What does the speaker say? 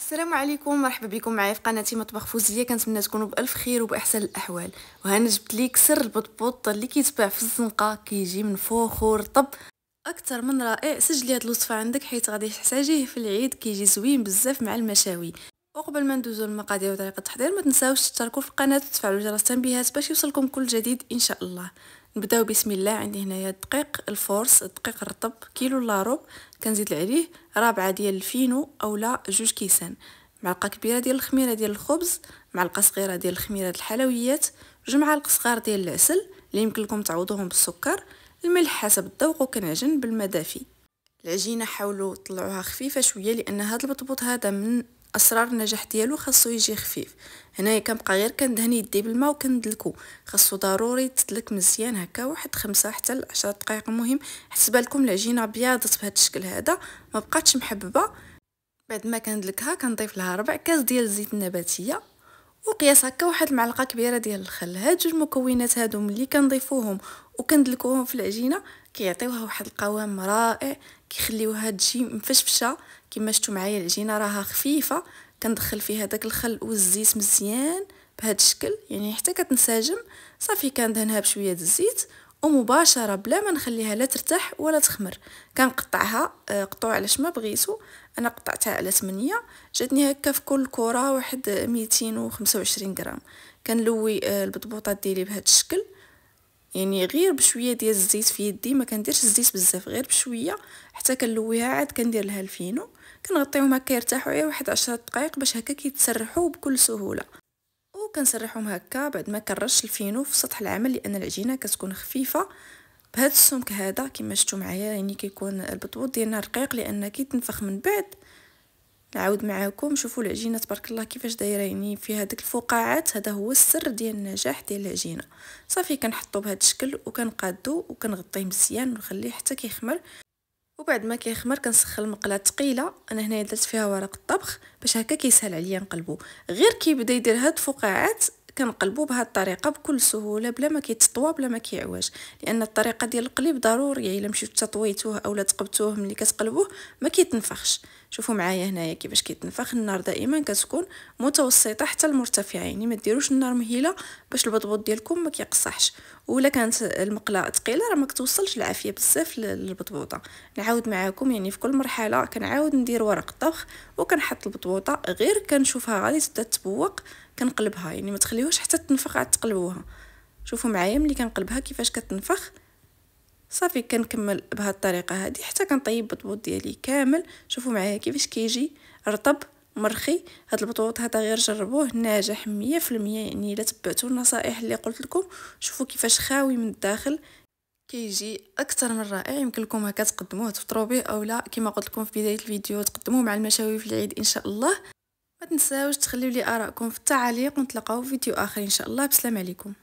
السلام عليكم، مرحبا بكم معايا في قناتي مطبخ فوزيه. كنتمنى تكونوا بالف خير وباحسن الاحوال. وهنا جبت ليك سر البطبوط اللي كيتباع في الزنقه، كيجي منفوخ ورطب اكثر من رائع. سجلي هاد الوصفه عندك حيت غادي تحتاجيه في العيد، كيجي زوين بزاف مع المشاوي. وقبل ما ندوزو للمقادير وطريقه التحضير، ما تنساوش تشتركوا في القناه وتفعلوا جرس التنبيهات باش يوصلكم كل جديد ان شاء الله. نبداو بسم الله. عندي هنايا الدقيق الفورس، الدقيق الرطب كيلو لاروب. كنزيد عليه رابعه ديال الفينو اولا 2 كيسان، معلقه كبيره ديال الخميره ديال الخبز، معلقه صغيره ديال الخميره الحلويات، 2 معالق صغار ديال العسل اللي يمكن لكم تعوضوهم بالسكر، الملح حسب الذوق، وكنعجن بالماء دافي. العجينه حاولوا طلعوها خفيفه شويه لان هذا البطبوط هذا من اسرار النجاح ديالو خاصو يجي خفيف. هنايا كنبقى غير كندهن يدي بالماء وكندلكو، خاصو ضروري تدلك مزيان هكا واحد 5 حتى 10 دقائق. المهم حسب بالكم العجينه بياضت بهذا الشكل هذا، ما بقاتش محببه. بعد ما كندلكها كنضيف لها 4 كاس ديال الزيت النباتيه، وقياس هكا واحد المعلقه كبيره ديال الخل. هاد 2 مكونات هادو ملي كنضيفوهم وكندلكوهم في العجينه كيعطيوها واحد القوام رائع، كيخليوها تجي مفشفشه. كما شفتوا معايا العجينه راها خفيفه، كندخل فيها داك الخل والزيت مزيان بهذا الشكل، يعني حتى كتنسجم. صافي كندهنها بشويه الزيت ومباشره بلا ما نخليها لا ترتاح ولا تخمر. كنقطعها قطوع على ما بغيتو. انا قطعتها على 8، جاتني هكا في كل كره واحد 225 غرام. كنلوي البطبوطات ديالي بهذا الشكل، يعني غير بشويه ديال الزيت في يدي، ما كنديرش الزيت بزاف، غير بشويه حتى كنلويها. عاد كندير لها الفينو، كنغطيهم هكا يرتاحوا غير واحد 10 دقائق باش هكا كيتسرحوا بكل سهوله. وكنسرحهم هكا بعد ما كنرش الفينو في سطح العمل لان العجينه كتكون خفيفه بهذا السمك هذا. كما شفتوا معايا يعني كيكون البطبوط ديالنا رقيق لان كيتنفخ من بعد. نعاود معاكم، شوفوا العجينه تبارك الله كيفاش دايره، يعني فيها ديك الفقاعات. هذا هو السر ديال النجاح ديال العجينه. صافي كنحطو بهذا الشكل وكنقادو وكنغطيه مزيان ونخليه حتى كيخمر. وبعد ما كيخمر كنسخن المقله ثقيله، انا هنايا درت فيها ورق الطبخ باش هكا كيسهل عليا نقلبو. غير كيبدا يدير هاد الفقاعات كنقلبو بهاد الطريقه بكل سهوله بلا ما كيتطوى بلا ما كيعوج، لان الطريقه ديال القليب ضروري الا مشيتو تطويتوه اولا تقبتوه ملي كتقلبوه ما كيتنفخش. شوفوا معايا هنايا كيفاش كيتنفخ. النار دائما كتكون متوسطه حتى المرتفعه، يعني ما ديروش النار مهيله باش البطبوط ديالكم ما كيقصحش. ولا كانت المقله ثقيله راه ما كتوصلش العافيه بزاف للبطبوطه. نعاود معاكم، يعني في كل مرحله كنعاود ندير ورق الطبخ وكنحط البطبوطه، غير كنشوفها غادي تبدا تبوق كنقلبها، يعني ما تخليوش حتى تنفخ عاد تقلبوها. شوفوا معايا ملي كنقلبها كيفاش كتنفخ. صافي كنكمل بهذه الطريقه هذه حتى كنطيب البطبوط ديالي كامل. شوفوا معايا كيفاش كيجي رطب مرخي. هذا البطبوط هذا غير جربوه ناجح 100%، يعني الا تبعتوا النصائح اللي قلت لكم. شوفوا كيفاش خاوي من الداخل، كيجي اكثر من رائع. يمكن لكم هكا تقدموه تفطروا به اولا كما قلت لكم في بدايه الفيديو تقدموه مع المشاوي في العيد ان شاء الله. ما تنساوش تخليوا لي ارائكم في التعاليق، ونتلاقاو في فيديو اخر ان شاء الله. بسلام عليكم.